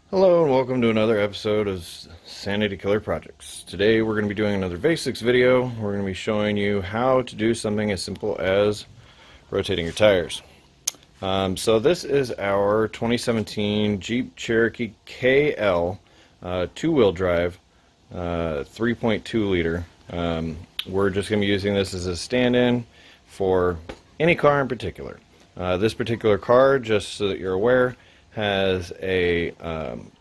Hello and welcome to another episode of Sanity Killer Projects. Today we're going to be doing another basics video. We're going to be showing you how to do something as simple as rotating your tires. So this is our 2017 Jeep Cherokee KL two-wheel drive 3.2 liter. We're just going to be using this as a stand-in for any car in particular. This particular car, just so that you're aware, has a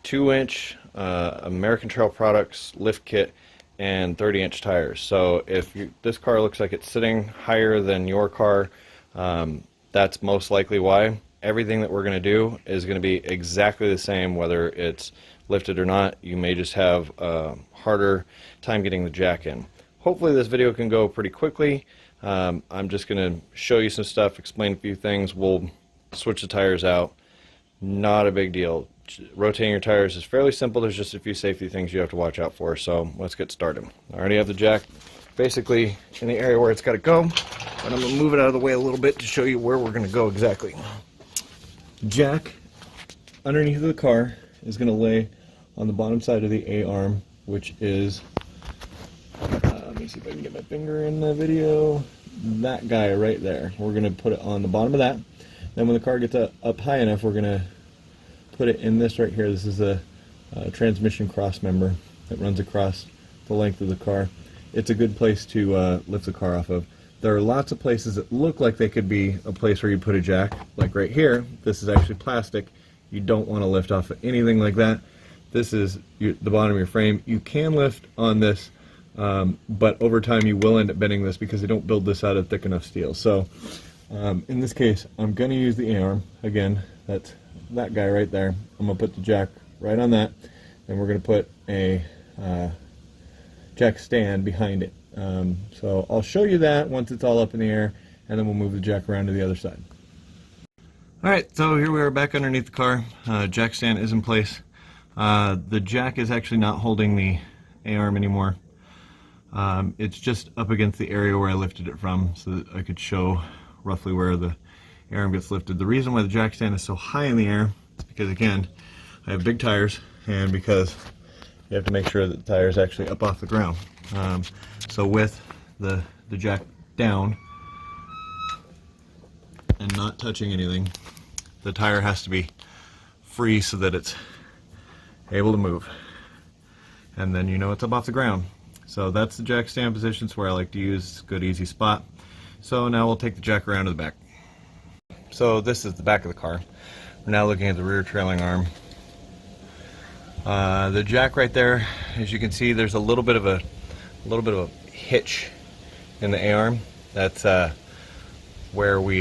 2-inch American Trail Products lift kit and 30-inch tires. So if this car looks like it's sitting higher than your car, that's most likely why. Everything that we're going to do is going to be exactly the same whether it's lifted or not. You may just have a harder time getting the jack in. Hopefully this video can go pretty quickly. I'm just going to show you some stuff, explain a few things. We'll switch the tires out. Not a big deal. Rotating your tires is fairly simple. There's just a few safety things you have to watch out for. So let's get started. I already have the jack basically in the area where it's got to go, but I'm going to move it out of the way a little bit to show you where we're going to go exactly. The jack underneath of the car is going to lay on the bottom side of the A-arm, which is, let me see if I can get my finger in the video, that guy right there. We're going to put it on the bottom of that. Then when the car gets up high enough, we're going to put it in this right here. This is a transmission cross member that runs across the length of the car. It's a good place to lift the car off of. There are lots of places that look like they could be a place where you put a jack, like right here. This is actually plastic. You don't want to lift off of anything like that. This is the bottom of your frame. You can lift on this, but over time you will end up bending this because they don't build this out of thick enough steel. So in this case, I'm going to use the A-arm. Again, that's that guy right there. I'm going to put the jack right on that, and we're going to put a jack stand behind it. So I'll show you that once it's all up in the air, and then we'll move the jack around to the other side. Alright, so here we are back underneath the car. Jack stand is in place. The jack is actually not holding the A-arm anymore. It's just up against the area where I lifted it from, so that I could show roughly where the arm gets lifted. The reason why the jack stand is so high in the air is because, again, I have big tires, and because you have to make sure that the tire is actually up off the ground. So with the jack down and not touching anything, the tire has to be free so that it's able to move, and then you know it's up off the ground. So that's the jack stand positions where I like to use. Good easy spot. So now we'll take the jack around to the back. So this is the back of the car. We're now looking at the rear trailing arm. The jack right there, as you can see, there's a little bit of a hitch in the A-arm. That's where we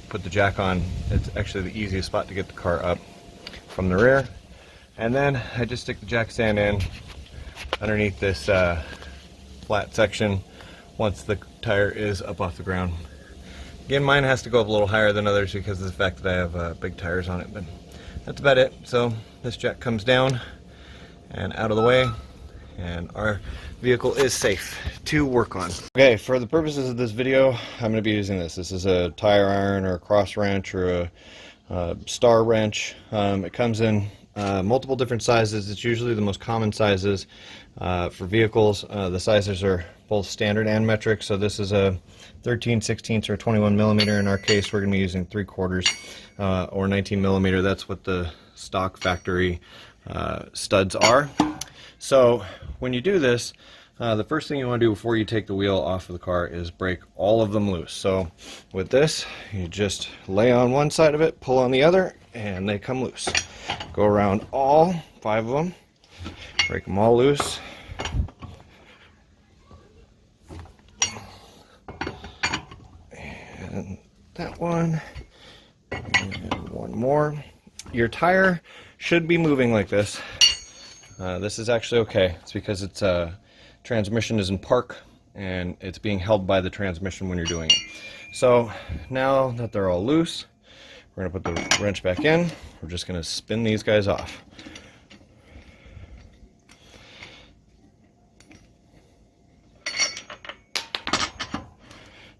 put the jack on. It's actually the easiest spot to get the car up from the rear. And then I just stick the jack stand in underneath this flat section once the tire is up off the ground. Again, mine has to go up a little higher than others because of the fact that I have big tires on it, but that's about it. So this jack comes down and out of the way, and our vehicle is safe to work on. Okay, for the purposes of this video, I'm going to be using this. This is a tire iron or a cross wrench or a star wrench. It comes in multiple different sizes. It's usually the most common sizes for vehicles. The sizes are both standard and metric, so this is a 13/16 or 21 millimeter. In our case, we're going to be using 3/4 or 19 millimeter. That's what the stock factory studs are. So when you do this, the first thing you want to do before you take the wheel off of the car is break all of them loose. So with this, you just lay on one side of it, pull on the other, and they come loose. Go around all 5 of them, break them all loose. And that one, and one more. Your tire should be moving like this. This is actually okay. It's because its transmission is in park and it's being held by the transmission when you're doing it. So now that they're all loose, we're going to put the wrench back in. We're just going to spin these guys off.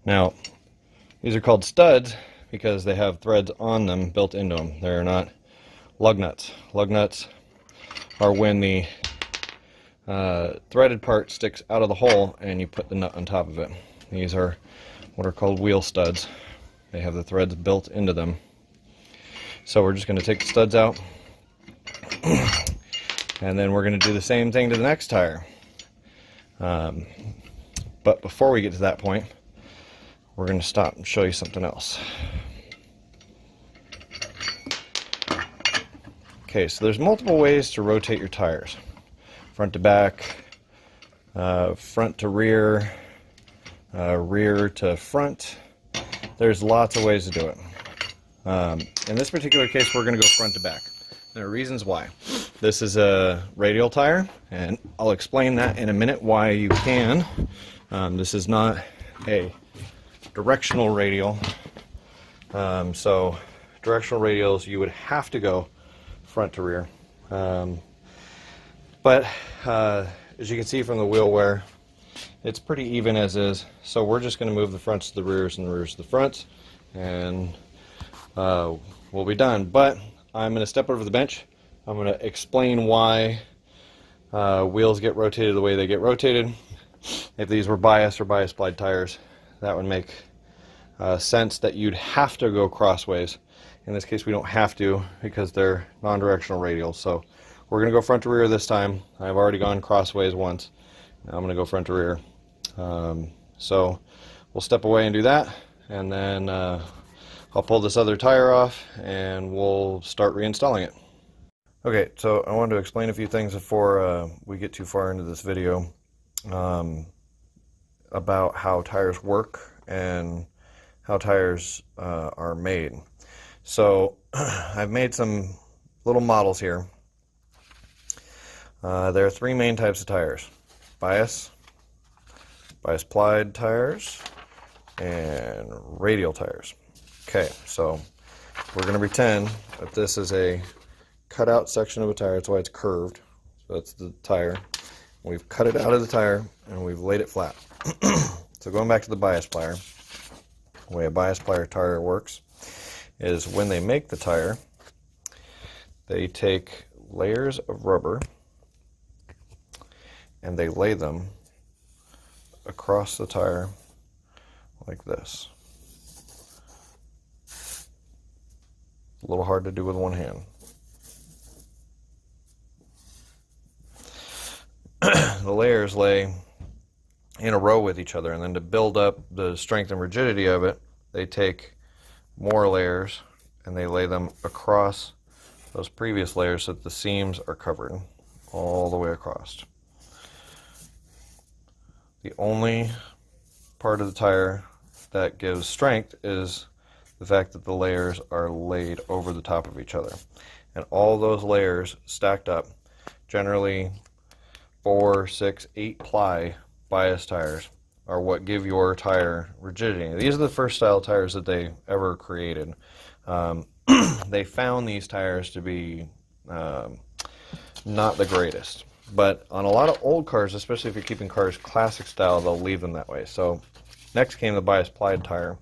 Now, these are called studs because they have threads on them built into them. They're not lug nuts. Lug nuts are when the threaded part sticks out of the hole and you put the nut on top of it. These are what are called wheel studs. They have the threads built into them. So we're just going to take the studs out, and then we're going to do the same thing to the next tire. But before we get to that point, we're going to stop and show you something else. Okay, so there's multiple ways to rotate your tires. Front to back, front to rear, rear to front. There's lots of ways to do it. In this particular case, we're going to go front to back. There are reasons why. This is a radial tire, and I'll explain that in a minute why you can. This is not a directional radial. So directional radials, you would have to go front to rear. But as you can see from the wheel wear, it's pretty even as is. So we're just going to move the fronts to the rears and the rears to the fronts, and we'll be done. But I'm going to step over the bench. I'm going to explain why wheels get rotated the way they get rotated. If these were bias or bias plied tires, that would make sense that you'd have to go crossways. In this case, we don't have to because they're non-directional radials. So we're going to go front to rear this time. I've already gone crossways once. Now I'm going to go front to rear. So we'll step away and do that, and then I'll pull this other tire off and we'll start reinstalling it. Okay, so I wanted to explain a few things before we get too far into this video about how tires work and how tires are made. So I've made some little models here. There are three main types of tires: bias, bias plied tires, and radial tires. Okay, so we're going to pretend that this is a cutout section of a tire. That's why it's curved. So that's the tire. We've cut it out of the tire and we've laid it flat. So going back to the bias plier, the way a bias plier tire works is when they make the tire, they take layers of rubber and they lay them across the tire like this. A little hard to do with one hand. The layers lay in a row with each other, and then to build up the strength and rigidity of it, they take more layers and they lay them across those previous layers so that the seams are covered all the way across. The only part of the tire that gives strength is the fact that the layers are laid over the top of each other. And all those layers stacked up, generally 4, 6, 8 ply bias tires, are what give your tire rigidity. These are the first style tires that they ever created. They found these tires to be not the greatest. But on a lot of old cars, especially if you're keeping cars classic style, they'll leave them that way. So next came the bias plied tire.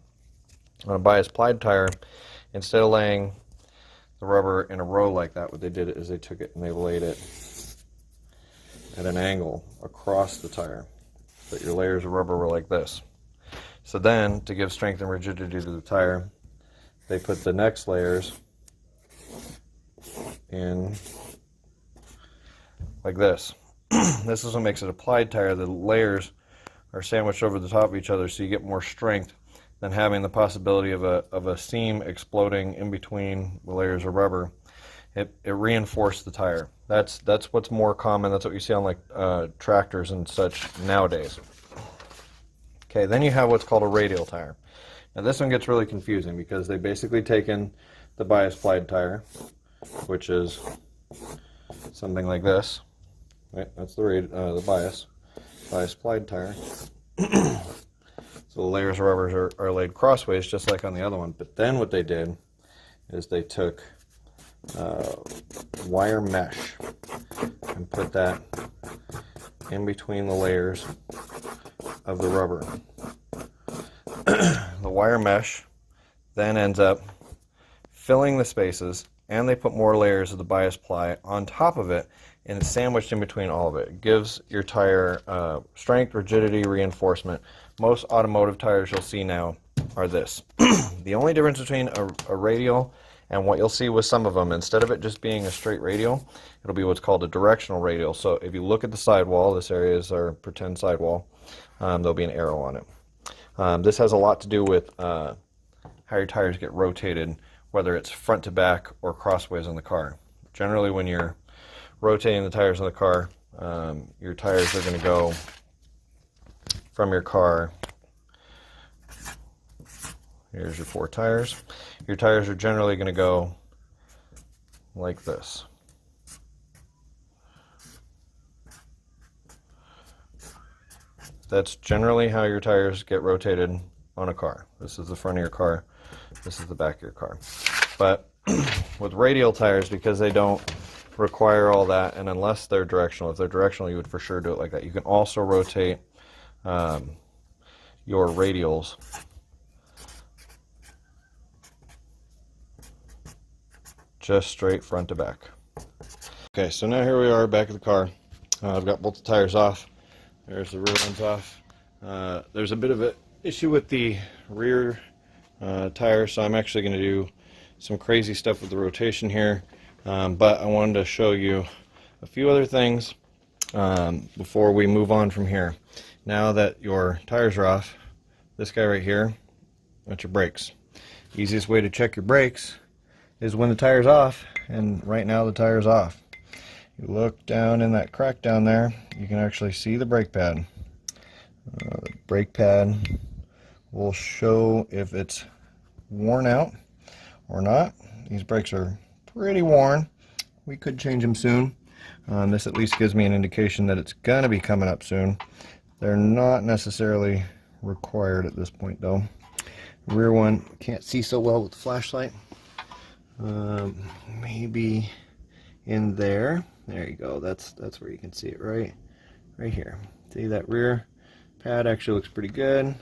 On a bias plied tire, instead of laying the rubber in a row like that, what they did is they took it and they laid it at an angle across the tire, so that your layers of rubber were like this. So then, to give strength and rigidity to the tire, they put the next layers in like this. This is what makes it a plied tire. The layers are sandwiched over the top of each other, so you get more strength than having the possibility of a seam exploding in between the layers of rubber. It reinforced the tire. That's what's more common. That's what you see on like tractors and such nowadays. Okay, then you have what's called a radial tire. Now this one gets really confusing because they basically taken the bias plied tire, which is something like this. Right, that's the bias plied tire. So the layers of rubber are laid crossways, just like on the other one. But then what they did is they took wire mesh and put that in between the layers of the rubber. The wire mesh then ends up filling the spaces and they put more layers of the bias ply on top of it, and it's sandwiched in between all of it. It gives your tire strength, rigidity, reinforcement. Most automotive tires you'll see now are this. The only difference between a radial and what you'll see with some of them, instead of it just being a straight radial, it'll be what's called a directional radial. So if you look at the sidewall, this area is our pretend sidewall, there'll be an arrow on it. This has a lot to do with how your tires get rotated, whether it's front to back or crossways on the car. Generally, when you're rotating the tires on the car, your tires are going to go from your car. Here's your 4 tires. Your tires are generally going to go like this. That's generally how your tires get rotated on a car. This is the front of your car. This is the back of your car. But with radial tires, because they don't require all that, and unless they're directional, if they're directional, you would for sure do it like that. You can also rotate your radials just straight front to back. Okay, so now here we are back at the car. I've got both the tires off. There's the rear ones off. There's a bit of an issue with the rear tire, so I'm actually going to do some crazy stuff with the rotation here. But I wanted to show you a few other things before we move on from here. Now that your tires are off, this guy right here, that's your brakes. Easiest way to check your brakes is when the tire's off, and right now the tire's off. You look down in that crack down there, you can actually see the brake pad. The brake pad will show if it's worn out or not. These brakes are pretty worn. We could change them soon. This at least gives me an indication that it's gonna be coming up soon. They're not necessarily required at this point though. The rear one can't see so well with the flashlight. Maybe in there. There you go. That's where you can see it right here. See, that rear pad actually looks pretty good.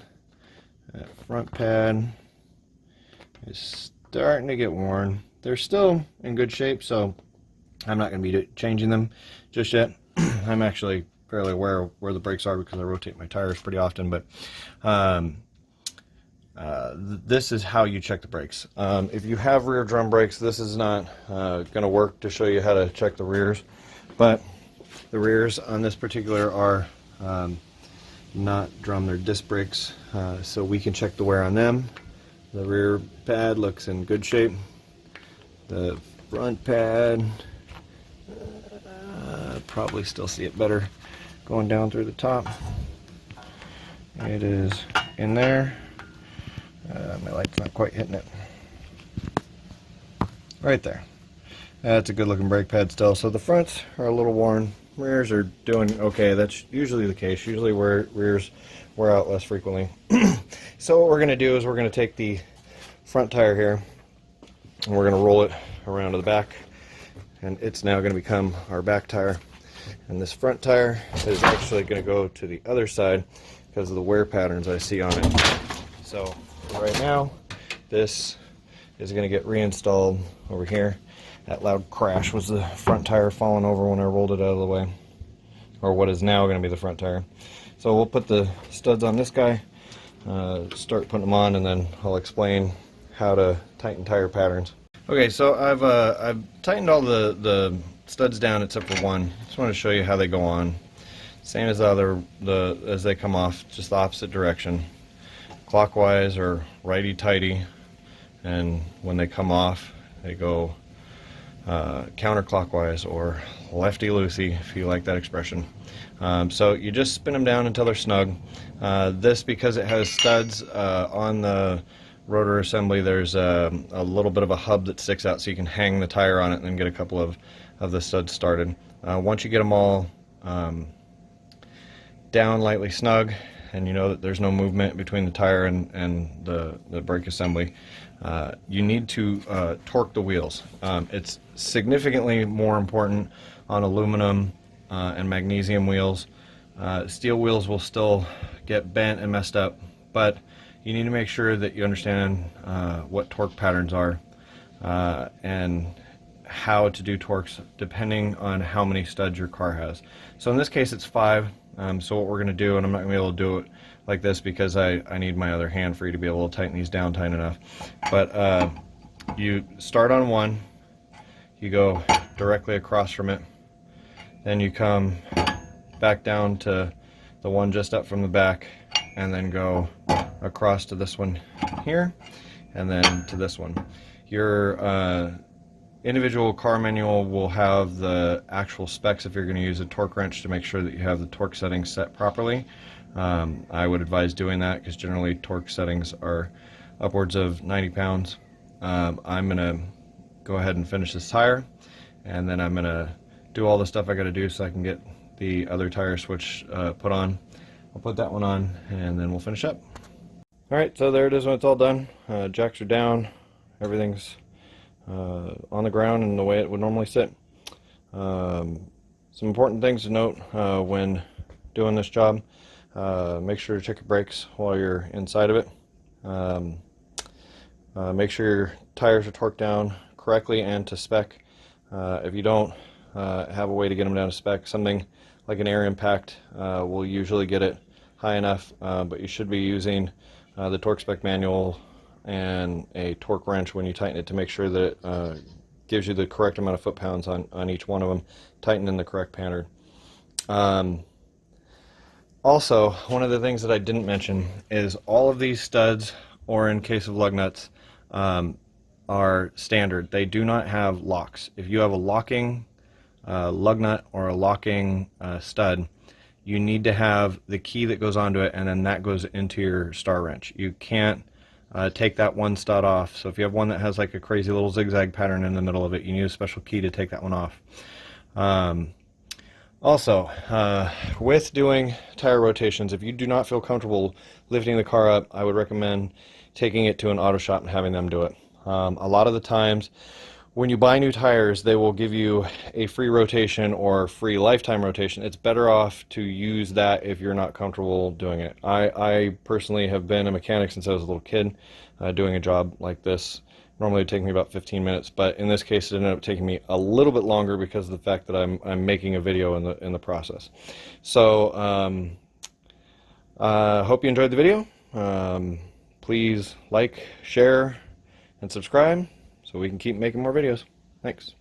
That front pad is starting to get worn. They're still in good shape, so I'm not going to be changing them just yet. I'm actually fairly aware of where the brakes are because I rotate my tires pretty often, but this is how you check the brakes. If you have rear drum brakes, this is not going to work to show you how to check the rears, but the rears on this particular are not drum, they're disc brakes, so we can check the wear on them. The rear pad looks in good shape. The front pad, probably still see it better going down through the top. It is in there. My light's not quite hitting it. Right there. That's a good looking brake pad still. So the fronts are a little worn. Rears are doing okay. That's usually the case. Usually rears wear out less frequently. So what we're going to do is we're going to take the front tire here and we're going to roll it around to the back, and it's now going to become our back tire. And this front tire is actually going to go to the other side because of the wear patterns I see on it. So right now, this is going to get reinstalled over here. That loud crash was the front tire falling over when I rolled it out of the way, or what is now going to be the front tire. So we'll put the studs on this guy, start putting them on, and then I'll explain how to tighten tire patterns. Okay, so I've tightened all the studs down except for one. Just want to show you how they go on. Same as the other, as they come off, just the opposite direction. Clockwise or righty-tighty, and when they come off, they go counterclockwise or lefty-loosey, if you like that expression. So you just spin them down until they're snug. This, because it has studs on the rotor assembly, there's a little bit of a hub that sticks out so you can hang the tire on it and then get a couple of the studs started. Once you get them all down lightly snug, and you know that there's no movement between the tire and the brake assembly, you need to torque the wheels. It's significantly more important on aluminum and magnesium wheels. Steel wheels will still get bent and messed up, but you need to make sure that you understand what torque patterns are, and how to do torques depending on how many studs your car has. So in this case it's 5. So what we're going to do, and I'm not going to be able to do it like this because I need my other hand free to be able to tighten these down tight enough. But you start on 1, you go directly across from it, then you come back down to the one just up from the back, and then go across to this one here, and then to this one. Your individual car manual will have the actual specs if you're going to use a torque wrench to make sure that you have the torque settings set properly. I would advise doing that because generally torque settings are upwards of 90 pounds. I'm going to go ahead and finish this tire, and then I'm going to do all the stuff I got to do so I can get the other tire switch put on. I'll put that one on and then we'll finish up. Alright, so there it is when it's all done. Jacks are down, everything's on the ground and the way it would normally sit. Some important things to note when doing this job: make sure to check your brakes while you're inside of it. Make sure your tires are torqued down correctly and to spec. If you don't have a way to get them down to spec, something like an air impact will usually get it high enough, but you should be using the torque spec manual and a torque wrench when you tighten it to make sure that it gives you the correct amount of foot-pounds on each one of them, tighten in the correct pattern. Also, one of the things that I didn't mention is all of these studs, or in case of lug nuts, are standard. They do not have locks. If you have a locking lug nut or a locking stud, you need to have the key that goes onto it, and then that goes into your star wrench. You can't take that one stud off. So if you have one that has like a crazy little zigzag pattern in the middle of it, you need a special key to take that one off. Also, with doing tire rotations, if you do not feel comfortable lifting the car up, I would recommend taking it to an auto shop and having them do it. A lot of the times when you buy new tires, they will give you a free rotation or free lifetime rotation. It's better off to use that if you're not comfortable doing it. I personally have been a mechanic since I was a little kid, doing a job like this. Normally it would take me about 15 minutes, but in this case it ended up taking me a little bit longer because of the fact that I'm making a video in the process. So hope you enjoyed the video. Please like, share, and subscribe so we can keep making more videos. Thanks.